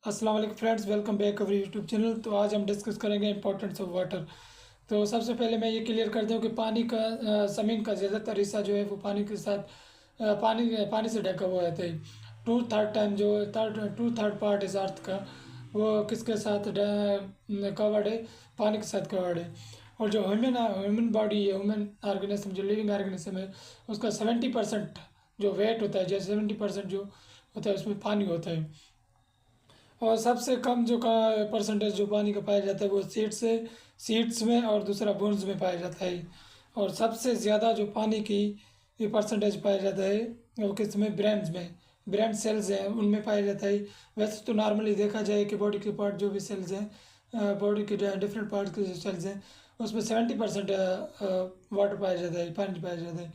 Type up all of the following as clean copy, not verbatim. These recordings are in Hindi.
अस्सलाम वालेकुम friends, welcome back our YouTube channel. तो आज हम डिस्कस करेंगे इंपॉर्टेंस ऑफ वाटर। तो सबसे पहले मैं ये क्लियर कर दूं कि पानी का ज़मीन का ज़्यादातर हिस्सा जो है वो पानी के साथ पानी से ढका हुआ रहता है। टू थर्ड टाइम जो टू थर्ड पार्ट इस अर्थ का वो किसके साथ कवर्ड है? पानी के साथ कवर्ड है। और जो ह्यूमन बॉडी है, ह्यूमन ऑर्गेनिज्म जो लिविंग ऑर्गेनिज्म है, उसका 70% जो वेट होता है, जैसे 70% जो होता है उसमें पानी होता है। और सबसे कम जो का परसेंटेज जो पानी का पाया जाता है वो सीड्स में और दूसरा बोन्स में पाया जाता है। और सबसे ज़्यादा जो पानी की परसेंटेज पाया जाता है वो किस में? ब्रेन्स में। ब्रेन सेल्स हैं उनमें पाया जाता है। वैसे तो नॉर्मली देखा जाए कि बॉडी के पार्ट जो भी सेल्स हैं, बॉडी के डिफरेंट पार्ट के जो सेल्स हैं उसमें 70% वाटर पाया जाता है, पानी पाया जाता है।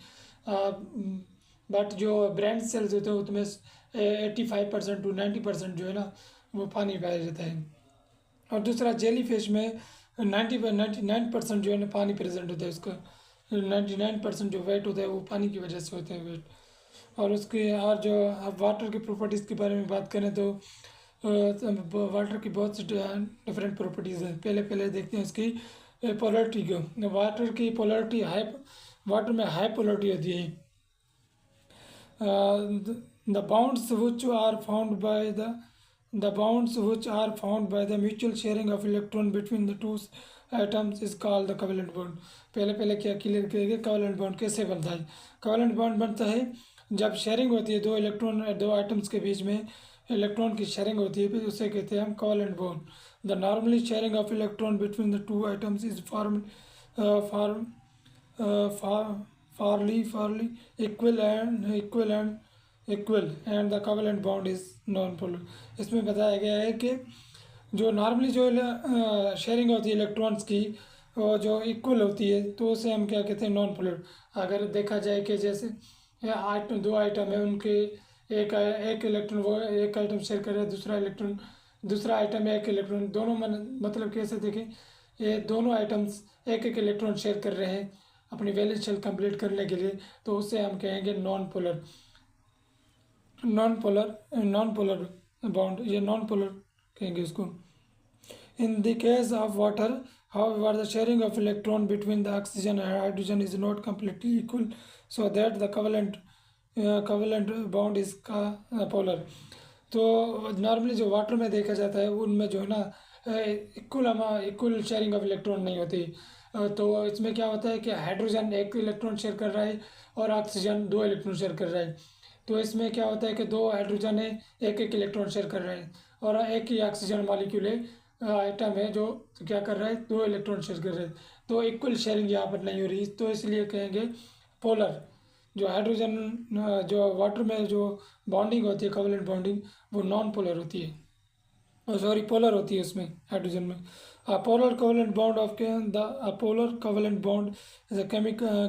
बट जो ब्रेन सेल्स होते हैं उसमें 85% टू 90% जो है ना वो पानी पाया जाता है। और दूसरा जेली फिश में 99% जो है ना पानी प्रेजेंट होता है। उसका 99% जो वेट होता है वो पानी की वजह से होता है वेट। और उसके और जो अब वाटर की प्रॉपर्टीज़ के बारे में बात करें तो वाटर की बहुत सी डिफरेंट प्रॉपर्टीज़ हैं। पहले पहले देखते हैं इसकी पोलरिटी को। वाटर की पोलरिटी हाई, वाटर में हाई पोलरिटी होती है। The bonds which are found by the bonds which are found by the mutual sharing of electron between the two atoms is called the covalent bond। पहले पहले क्या क्लियर करेंगे covalent bond कैसे बनता है? covalent bond बनता है जब शेयरिंग होती है दो एटम्स के बीच में इलेक्ट्रॉन की शेयरिंग होती है, फिर उसे कहते हैं हम covalent bond। The normally sharing of electron between the two atoms is form fairly equal and the covalent bond is non-polar। इसमें बताया गया है कि जो नॉर्मली जो शेयरिंग होती है इलेक्ट्रॉन्स की वो जो इक्वल होती है तो उसे हम क्या कहते हैं? Non polar. अगर देखा जाए कि जैसे दो आइटम है उनके एक इलेक्ट्रॉन वो एक आइटम शेयर कर रहा है, दूसरा आइटम एक इलेक्ट्रॉन, दोनों मतलब कैसे देखें? ये दोनों आइटम्स एक एक इलेक्ट्रॉन शेयर कर रहे हैं अपनी वैलेंस शेल कंप्लीट करने के लिए, तो उसे हम कहेंगे नॉन पोलर बॉन्ड, ये नॉन पोलर कहेंगे इसको। In the case of water however the sharing of electron between the oxygen and hydrogen is not completely equal, so that the covalent bond is polar। तो नॉर्मली जो वाटर में देखा जाता है उनमें जो है ना इक्वल शेयरिंग ऑफ इलेक्ट्रॉन नहीं होती। तो इसमें क्या होता है कि हाइड्रोजन एक इलेक्ट्रॉन शेयर कर रहा है और ऑक्सीजन दो इलेक्ट्रॉन शेयर कर रहा है। तो इसमें क्या होता है कि दो हाइड्रोजन है एक एक इलेक्ट्रॉन शेयर कर रहे हैं और एक ही ऑक्सीजन मॉलिक्यूल है, आइटम है जो तो क्या कर रहा है? दो इलेक्ट्रॉन शेयर कर रहे हैं। तो इक्वल शेयरिंग यहाँ पर नहीं हो रही, तो इसलिए कहेंगे पोलर। जो हाइड्रोजन जो वाटर में जो बॉन्डिंग होती है कोवलेंट बॉन्डिंग वो नॉन पोलर होती है, सॉरी पोलर होती है उसमें हाइड्रोजन में। Polar covalent bond of the polar covalent bond is a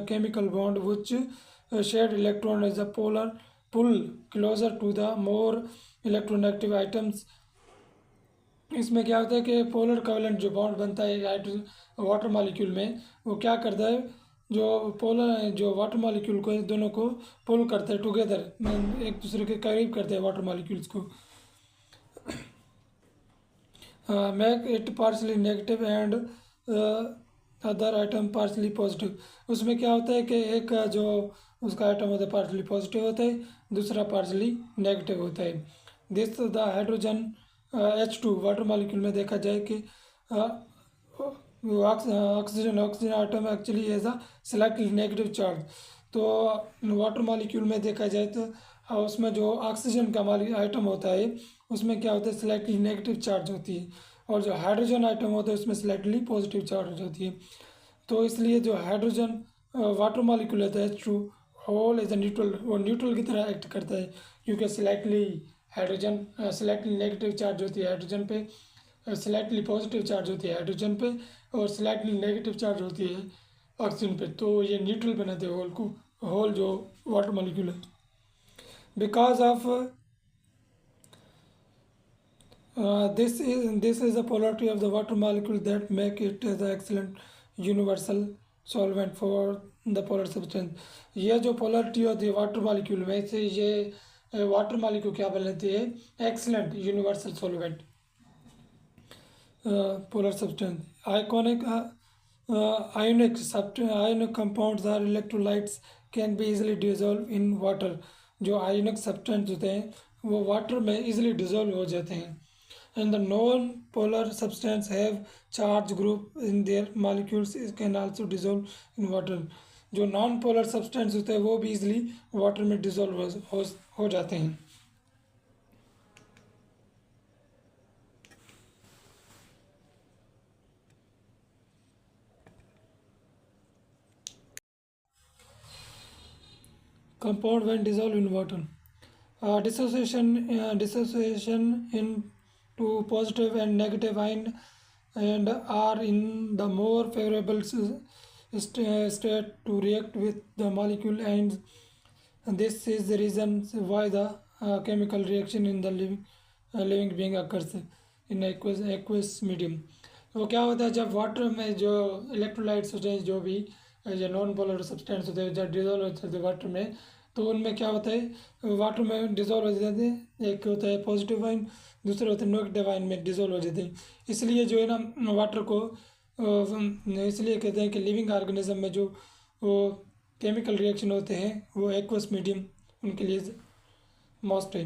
chemical bond which shared electron is a polar pull closer to the more electronegative items। इसमें क्या होता है कि पोलर कोवलेंट जो बॉन्ड बनता है वाटर मॉलिक्यूल में वो क्या करता है? जो वाटर मॉलिक्यूल को दोनों को पुल करता है टुगेदर, एक दूसरे के करीब करते हैं वाटर मॉलिक्यूल्स को। Make it partially negative and other item partially positive. उसमें क्या होता है कि एक जो उसका आइटम होता है पार्शली पॉजिटिव होता है, दूसरा पार्शली नेगेटिव होता है। This the hydrogen H2 water molecule में देखा जाए कि oxygen item actually as a slightly negative charge. तो वाटर मॉलिक्यूल में देखा जाए तो उसमें जो ऑक्सीजन का आइटम होता है उसमें क्या होता है? स्लाइटली नेगेटिव चार्ज होती है, और जो हाइड्रोजन आइटम होता है उसमें स्लाइटली पॉजिटिव चार्ज होती है। तो इसलिए जो हाइड्रोजन वाटर मॉलिक्यूल होता है H2 whole as a neutral, वो न्यूट्रल की तरह एक्ट करता है, क्योंकि स्लाइटली नेगेटिव चार्ज होती है हाइड्रोजन पे, स्लाइटली पॉजिटिव चार्ज होती है हाइड्रोजन पे, और स्लाइटली नेगेटिव चार्ज होती है ऑक्सीजन पे। तो ये न्यूट्रल बनाते हैं होल जो वाटर मॉलिक्यूल है। Because of this is the polarity of the water molecule that make it as an excellent universal solvent for the polar substance। ये जो पोलरिटी होती है वाटर मॉलिक्यूल में से ये वाटर मॉलिक्यूल क्या बनाती है? Excellent universal solvent. polar substance. Ionic compounds or electrolytes can be easily dissolved in water. जो ionic substance होते हैं वो वाटर में easily dissolve हो जाते हैं. And the non-polar substance have charge group in their molecules can also dissolve in water. जो नॉन पोलर सब्सटेंस होते हैं वो भी इजीली वाटर में डिजोल्व हो जाते हैं. Compound when dissolved in water. Dissociation into positive and negative ion and are in the more favorable state to react with the molecule, and this is the reason why the chemical reaction in the living being occurs in aqueous medium. वो क्या होता है जब वाटर में जो इलेक्ट्रोलाइट्स होते हैं जो भी जो नॉन पोलर सब्सटेंस होते हैं जब डिजोल्व होते हैं वाटर में तो उनमें क्या होता है वाटर में डिजोल्व हो जाते हैं. एक होता है पॉजिटिव आयन दूसरे होते हैं नेगेटिव आयन में डिजोल्व हो जाते हैं. इसलिए जो है ना वाटर को इसलिए कहते हैं कि लिविंग ऑर्गेनिज्म में जो वो केमिकल रिएक्शन होते हैं वो एक्वस मीडियम उनके लिए मोस्ट है.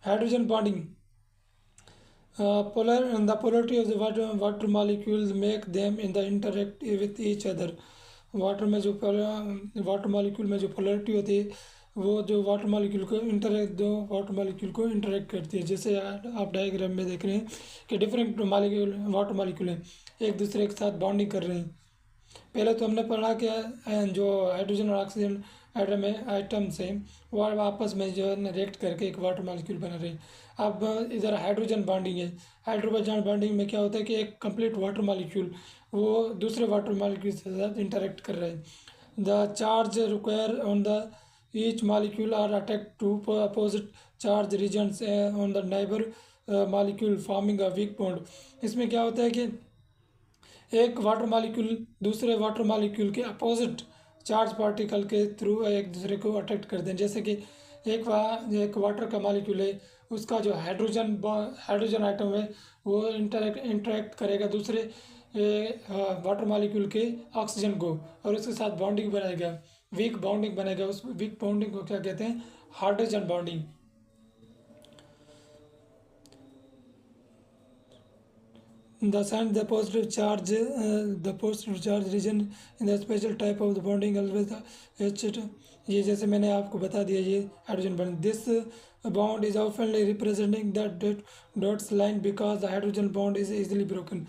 Hydrogen bonding. The polarity of the water molecules make them in the interact with each other. Water में जो वाटर मॉलिक्यूल में जो पोलरिटी होती है वो जो वाटर मॉलिक्यूल को इंटरेक्ट करती है. जैसे आप डायग्राम में देख रहे हैं कि डिफरेंट मॉलिक्यूल वाटर मॉलिक्यूल हैं एक दूसरे के साथ बॉन्डिंग कर रहे हैं. पहले तो हमने पढ़ा कि जो हाइड्रोजन और ऑक्सीजन आइटम्स हैं वो आपस में जो है रिएक्ट करके एक वाटर मॉलिक्यूल बना रहे हैं. अब इधर हाइड्रोजन बॉन्डिंग है. हाइड्रोजन बॉन्डिंग में क्या होता है कि एक कंप्लीट वाटर मॉलिक्यूल वो दूसरे वाटर मॉलिक्यूल के साथ इंटरेक्ट कर रहे हैं. The charge require on the each molecule are attracted to opposite charge regions on the neighbour molecule forming a weak bond. इसमें क्या होता है कि एक वाटर मॉलिक्यूल दूसरे वाटर मॉलिक्यूल के अपोजिट चार्ज पार्टिकल के थ्रू एक दूसरे को अट्रैक्ट करते हैं. जैसे कि एक वाटर का मॉलिक्यूल है उसका जो हाइड्रोजन आइटम है वो इंटरेक्ट करेगा दूसरे वाटर मॉलिक्यूल के ऑक्सीजन को और उसके साथ बॉन्डिंग बनाएगा वीक बॉन्डिंग बनेगा. उस वीक बॉन्डिंग को क्या कहते हैं hydrogen bonding. The positive charge region in the special type of the bonding always H. ये जैसे मैंने आपको बता दिया ये hydrogen bond. This bond is often representing the dots line because the hydrogen bond is easily broken.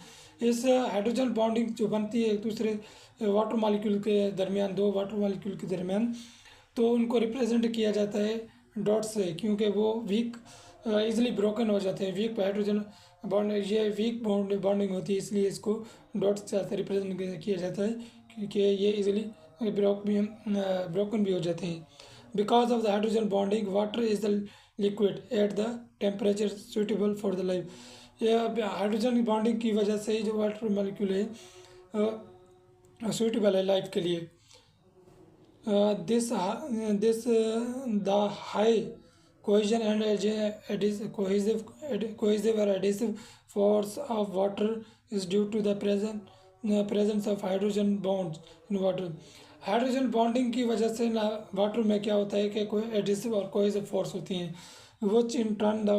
इस हाइड्रोजन बॉन्डिंग जो बनती है एक दूसरे वाटर मॉलिक्यूल के दरमियान दो वाटर मॉलिक्यूल के दरमियान तो उनको रिप्रेजेंट किया जाता है डॉट से क्योंकि वो वीक इजीली ब्रोकन हो जाते हैं. वीक हाइड्रोजन बॉन्ड ये वीक बॉन्डिंग होती है इसलिए इसको डॉट्स के साथ रिप्रेजेंट किया जाता है क्योंकि ये इजीली ब्रोकन भी हो जाते हैं. Because of the hydrogen bonding water is the liquid at the temperature suitable for the life. ये हाइड्रोजन बॉन्डिंग की वजह से जो वाटर मॉलिक्यूल है सुटेबल है लाइफ के लिए. this the high cohesion and cohesive or adhesive force of water is due to the presence of hydrogen bonds in water. Hydrogen bonding की वजह से ना वाटर में क्या होता है कि कोई एडिसिव और कोहेसिव फोर्स होती हैं which in turn the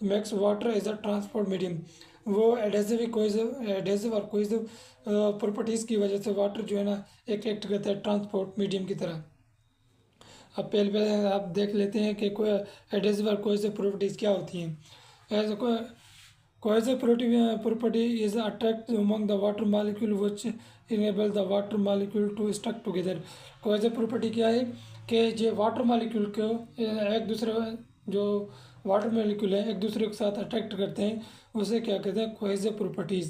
makes water as a transport medium. वो एडेसिव और कोहेसिव प्रॉपर्टीज़ की वजह से वाटर जो है ना एक एक्ट करता है ट्रांसपोर्ट मीडियम की तरह. अब पहले आप देख लेते हैं कि कोई एडेसिव और कोहेसिव प्रॉपर्टीज़ क्या होती हैं. As cohesive property is attract among the water molecule which enable the water molecule to stuck together. cohesive property क्या है कि जो वाटर मॉलिक्यूल को एक दूसरे जो वाटर मॉलिक्यूल है एक दूसरे के साथ अट्रैक्ट करते हैं उसे क्या कहते हैं cohesive properties.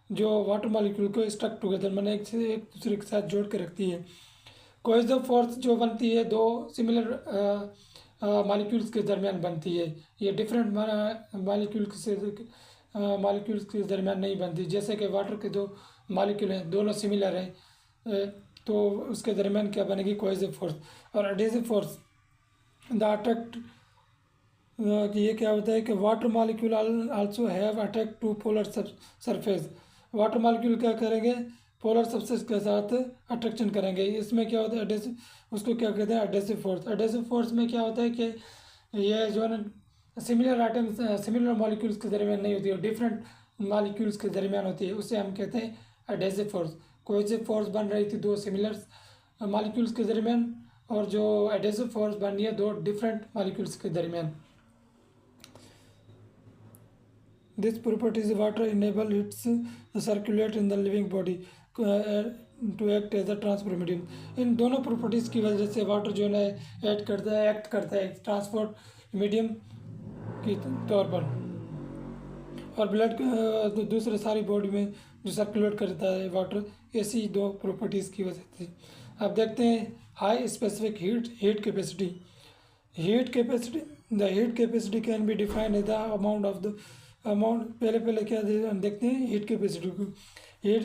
जो वाटर मॉलिक्यूल को स्टक टुगेदर मैंने एक दूसरे के साथ जोड़ के रखती है. cohesive force जो बनती है दो सिमिलर मॉलिक्यूल्स के दरमियान बनती है. ये डिफरेंट मॉलिक्यूल्स के दरमियान नहीं बनती. जैसे कि वाटर के दो मॉलिक्यूल हैं दोनों सिमिलर हैं तो उसके दरमियान क्या बनेगी कोहेसिव फोर्स. और एडेसिव फोर्स द कि ये क्या होता है कि water molecule also have attack to polar surface. Water molecule क्या करेंगे, पोलर सरफेस के साथ अट्रैक्शन करेंगे। इसमें क्या होता है, एडेसिव, उसको क्या कहते हैं, एडेसिव फोर्स। एडेसिव फोर्स में क्या होता है कि ये जो है ना सिमिलर आइटम्स, सिमिलर मॉलिक्यूल्स के दरमियान नहीं होती है, डिफरेंट मॉलिक्यूल्स के दरमियान होती है, उसे हम कहते हैं एडेसिव फोर्स। कोई सी फोर्स बन रही थी दो सिमिलर मॉलिक्यूल्स के दरमियान, और जो एडेसिव फोर्स बन रही है दो डिफरेंट मॉलिक्यूल्स के दरमियान। This properties water enable its circulate in the living body to act as a transport medium। इन दोनों प्रॉपर्टीज़ की वजह से वाटर जो है एक्ट करता है ट्रांसपोर्ट मीडियम के तौर पर, और ब्लड दूसरे सारी बॉडी में जो सर्कुलेट करता है वाटर, ऐसी दो प्रॉपर्टीज़ की वजह से। अब देखते हैं high specific heat capacity. The heat capacity can be defined as the amount of the amount. पहले क्या देखते हैं हीट कैपेसिटी को। Heat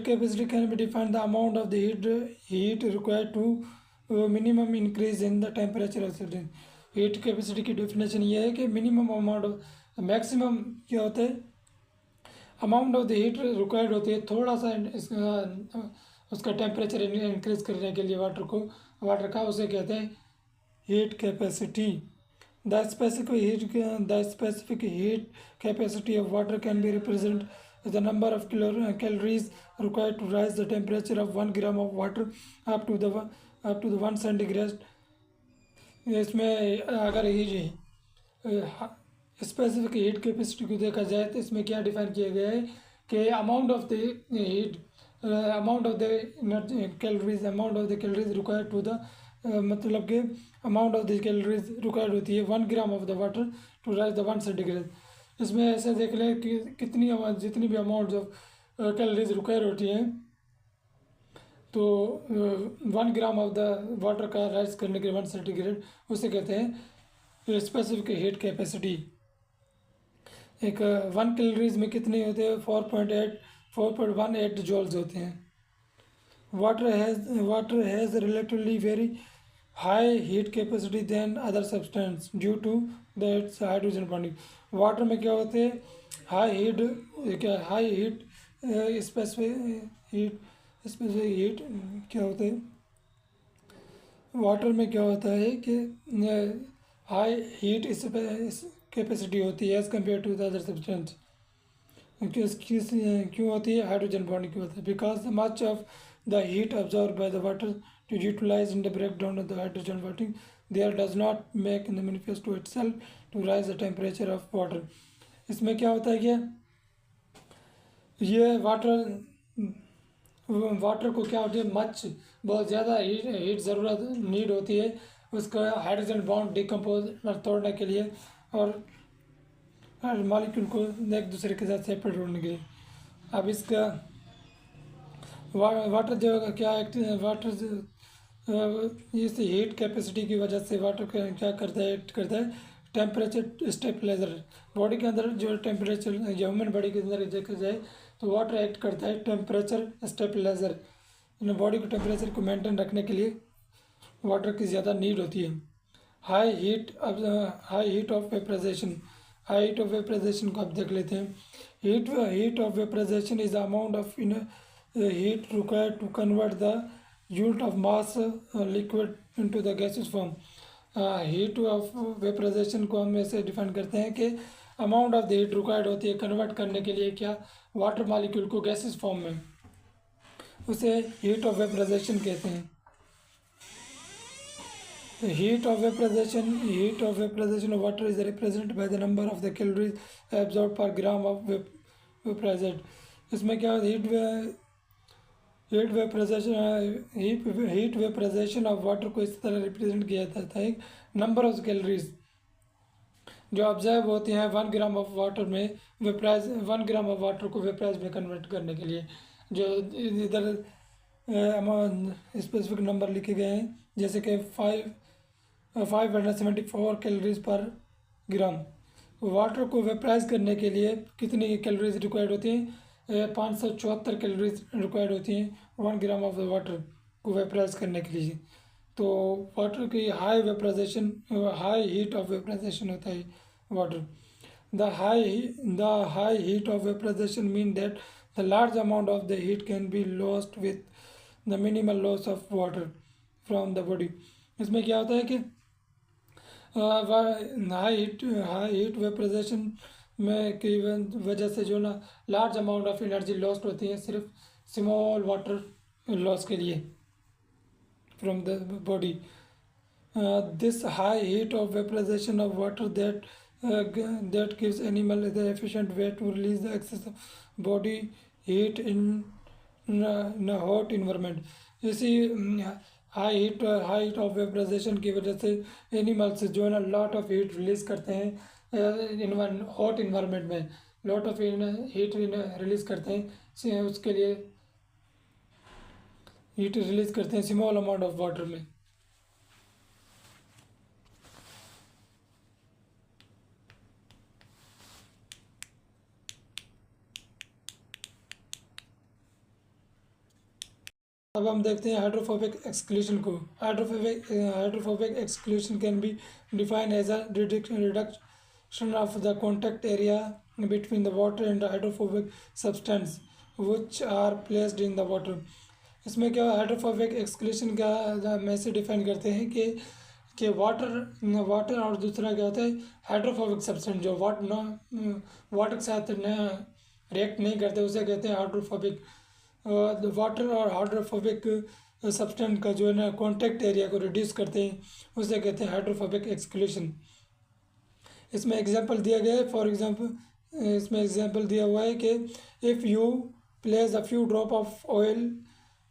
capacity can be defined the amount of the heat required to minimum increase in the temperature of substance. Heat capacity की डेफिनेशन ये है कि मिनिमम अमाउंट ऑफ, मैक्सिमम क्या होता है, amount of the heat required होती है, थोड़ा सा उसका टेम्परेचर इंक्रीज करने के लिए वाटर का उसे कहते हैं heat capacity. The specific heat capacity of water can be represented as the number of calories required to rise the temperature of 1 gram of water up to the 1 centigrade। इसमें अगर ये स्पेसिफिक हीट कैपेसिटी को देखा जाए तो इसमें क्या डिफाइन किया गया है कि amount of the heat, amount of the calories required to the, मतलब कि amount of the calories required होती है 1 gram of the water to raise the 1 centigrade. इसमें ऐसे देख लें कि जितनी भी अमाउंट ऑफ कैलोरीज रिक्वायर होती हैं, तो 1 ग्राम ऑफ द वाटर का राइज करने के 1 सेंटीग्रेड, उसे कहते हैं स्पेसिफिक हीट कैपेसिटी। एक 1 कैलोरीज में कितने होते हैं, 4.18 जूल्स होते हैं। Water has relatively very high heat capacity than other substance due to its hydrogen bonding। Water में क्या होते हैं, हाई हीट स्पेसिफिक हीट क्या होते हैं, वाटर में क्या होता है कि हाई हीट कैपेसिटी होती है as compare to the other substance. क्यों होती है, हाइड्रोजन बॉन्डिंग क्यों होता है, because much of the heat absorb by the water to utilize in the breakdown of the hydrogen bonding there does not make the manifesto itself to rise the temperature of water। इसमें क्या होता है कि ये वाटर को क्या होती है, बहुत ज़्यादा हीट ज़रूरत नीड होती है उसका हाइड्रोजन बॉन्ड डिकम्पोज तोड़ने के लिए और मॉलिक्यूल को एक दूसरे के साथ सेपरेट होने के लिए। अब इसका वाटर जो क्या वाटर इस हीट कैपेसिटी की वजह से वाटर क्या करता है टेम्परेचर स्टेबलाइजर। बॉडी के अंदर जो टेम्परेचर, ह्यूमन बॉडी के अंदर देखा जाए तो वाटर एक्ट करता है टेम्परेचर स्टेबलाइजर। बॉडी को टेम्परेचर को मेंटेन रखने के लिए वाटर की ज़्यादा नीड होती है। हाई हीट ऑफ वेपराइजेशन को आप देख लेते हैं। Heat of vaporization is the amount of heat required to convert the unit of mass liquid into the gases form. Heat of vaporization को हम ऐसे डिफाइन करते हैं कि amount of the heat required होती है कन्वर्ट करने के लिए क्या, वाटर मॉलिक्यूल को गैसेस फॉर्म में, उसे हीट ऑफ वेपराइजेशन कहते हैं। Heat of vaporization of water is represented by the number of the calories absorb पर ग्राम ऑफ वेपराइजेड। इसमें क्या हीट वेपराइजेशन ऑफ वाटर को इस तरह रिप्रेजेंट किया जाता है, नंबर ऑफ कैलोरीज जो ऑब्जर्व होती हैं 1 ग्राम ऑफ वाटर में 1 ग्राम ऑफ वाटर को वेपराइज में कन्वर्ट करने के लिए। जो इधर स्पेसिफिक नंबर लिखे गए हैं जैसे कि 574 कैलोरीज पर ग्राम। वाटर को वेपराइज करने के लिए कितनी कैलोरीज रिक्वायर्ड होती हैं, 574 कैलोरीज रिक्वायर्ड होती हैं 1 ग्राम ऑफ वाटर को वेपराइज करने के लिए। तो वाटर की high vaporization, high heat of vaporization होता है water. The high heat of vaporization mean that the large amount of the heat can be lost with the minimal loss of water from the body. इसमें क्या होता है कि हाई हीट वेपराइजेशन में की वजह से जो ना large amount of energy lost होती है सिर्फ स्मॉल वाटर लॉस के लिए from the body. This high heat of vaporization of water that gives animal the efficient way to release the excess of body heat in a hot environment। इसी हाई हीट ऑफ वेपराइजेशन की वजह से एनिमल्स जो है ना लॉट ऑफ हीट रिलीज करते हैं हॉट इन्वायरमेंट में, लॉट ऑफ हीट रिलीज करते हैं, उसके लिए हीट रिलीज करते हैं स्मॉल अमाउंट ऑफ वाटर में। अब हम देखते हैं हाइड्रोफोबिक एक्सक्लूशन को। Hydrophobic exclusion can be defined as a reduction of the contact area between the water and the hydrophobic substance which are placed in the water. इसमें क्या हाइड्रोफोबिक एक्सक्लूशन का में से डिफाइन करते हैं कि वाटर और दूसरा क्या होता है हाइड्रोफोबिक सब्सटेंस जो वाटर के साथ रिएक्ट नहीं करते उसे कहते हैं हाइड्रोफोबिक। वाटर और हाइड्रोफोबिक सब्सटेंस का जो है ना कॉन्टैक्ट एरिया को रिड्यूस करते हैं उसे कहते हैं हाइड्रोफोबिक एक्सक्लूशन। इसमें एग्जांपल दिया गया है, फॉर एग्जांपल इसमें एग्जांपल दिया हुआ है कि if you place a few drop of oil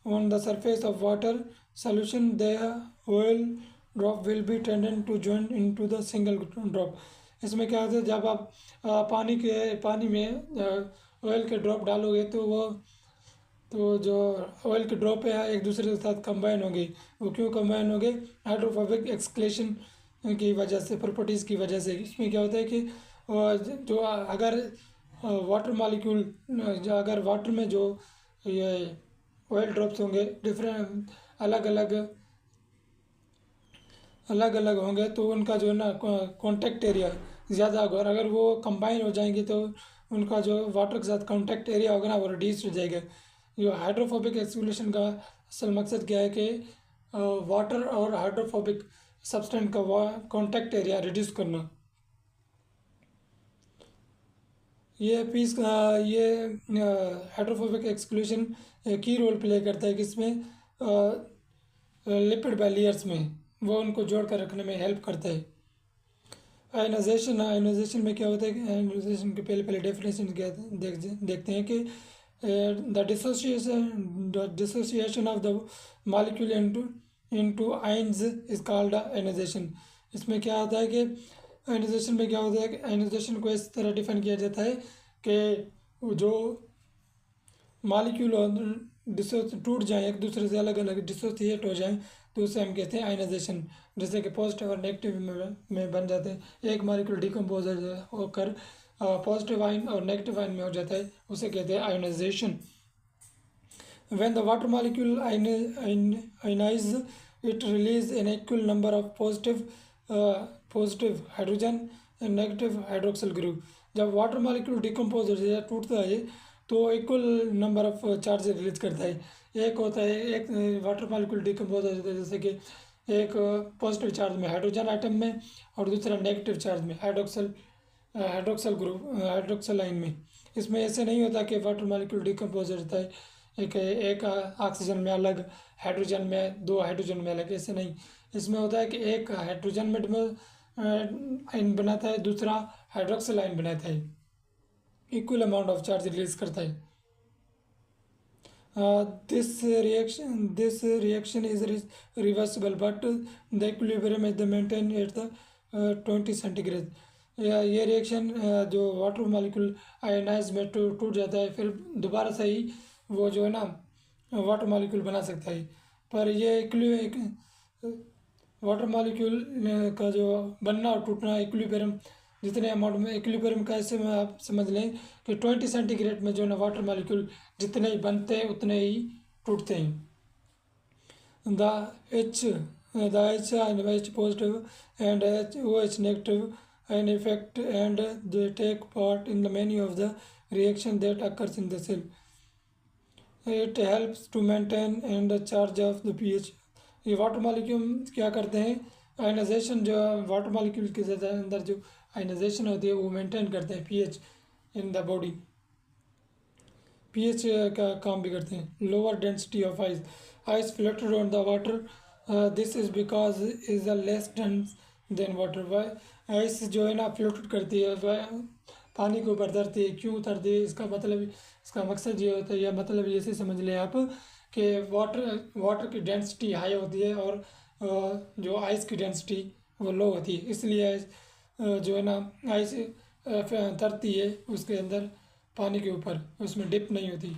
on the surface of water solution the oil drop will be tendent to join into the single drop. इसमें क्या होता है जब आप पानी में ऑयल के ड्रॉप डालोगे तो जो ऑयल के ड्रॉप है एक दूसरे के साथ कंबाइन होंगे। वो क्यों कंबाइन होंगे? हाइड्रोफोबिक एक्सक्लेशन की वजह से, प्रॉपर्टीज़ की वजह से। इसमें क्या होता है कि जो अगर वाटर मॉलिक्यूल अगर वाटर में जो ये ऑयल ड्रॉप्स होंगे डिफरेंट अलग अलग होंगे तो उनका जो है ना कॉन्टैक्ट एरिया ज़्यादा होगा, और अगर वो कंबाइन हो जाएंगे तो उनका जो वाटर के साथ कॉन्टैक्ट एरिया होगा ना वो रिड्यूस हो जाएगा। जो हाइड्रोफोबिक एक्सक्लूशन का असल मकसद क्या है कि वाटर और हाइड्रोफोबिक सब्सटेंस का कॉन्टैक्ट एरिया रिड्यूस करना। ये हाइड्रोफोबिक एक्सक्लूशन की रोल प्ले करता है किसमें? लिपिड बैरियर्स में, वो उनको जोड़ कर रखने में हेल्प करता है। आयनाइजेशन में क्या होता है कि आयनाइजेशन के पहले डेफिनेशन देखते हैं कि the dissociation of the molecule into ions is called ionization. इसमें क्या होता है कि आयनाइजेशन में क्या होता है कि आयनाइजेशन को इस तरह डिफाइन किया जाता है कि जो मॉलिक्यूल टूट जाए, एक दूसरे से अलग अलग डिसोसिएट हो जाए, तो उसे हम कहते हैं आयनाइजेशन। जैसे कि पॉजिटिव और नेगेटिव में बन जाते हैं, एक मॉलिक्यूल डिकम्पोज होकर पॉजिटिव आयन और नेगेटिव आयन में हो जाता है, उसे कहते हैं ionization. When the water molecule ionize, it release an equal number of positive hydrogen and negative hydroxyl group। जब वाटर मॉलिक्यूल डिकम्पोज हो जाए, टूटता है, तो equal number of charge release करता है। एक होता है, एक वाटर मॉलिक्यूल डिकम्पोज हो जाता है जैसे कि एक पॉजिटिव चार्ज में हाइड्रोजन आइटम में और दूसरा नेगेटिव चार्ज में हाइड्रोक्सल ग्रुप हाइड्रोक्सल आयन में। इसमें ऐसे नहीं होता कि वाटर मॉलिक्यूल डिकम्पोज हो जाता है एक ऑक्सीजन में अलग, हाइड्रोजन में, दो हाइड्रोजन में अलग, ऐसे नहीं। इसमें होता है कि एक हाइड्रोजन में आयन बनाता है, दूसरा हाइड्रोक्सल आयन बनाता है, equal amount of charge release करता है। This reaction is reversible, but the equilibrium is maintained at the 20 centigrade. ये रिएक्शन जो वाटर मॉलिक्यूल आयनाइज में टूट जाता है, फिर दोबारा से ही वो जो है ना वाटर मॉलिक्यूल बना सकता है। पर ये वाटर मॉलिक्यूल का जो बनना और टूटना इक्विलिब्रियम जितने अमाउंट में, इक्विलिब्रियम का ऐसे में आप समझ लें कि 20 सेंटीग्रेड में जो है ना वाटर मॉलिक्यूल जितने ही बनते हैं उतने ही टूटते हैं। the H and H positive and OH negative an effect, and they take part in the many of the reaction that occurs in the cell. It helps to maintain and the charge of the pH. ये वाटर मॉलिक्यूल क्या करते हैं, आयनाइजेशन जो वाटर मॉलिक्यूल के अंदर जो आयनाइजेशन होती है वो मेंटेन करते हैं pH in the body, pH का काम भी करते हैं. Lower density of ice, ice floated on the water, this is because is a less dense than water. Why ice जो है ना फ्लोटेड करती है, वह पानी के ऊपर उतरती है. क्यों उतरती है, इसका मतलब, इसका मकसद ये होता है, या मतलब ऐसे समझ लें आप कि वाटर की डेंसिटी हाई होती है और जो आइस की डेंसिटी वो लो होती है, इसलिए आइस जो है ना आइस उतरती है उसके अंदर पानी के ऊपर, उसमें डिप नहीं होती.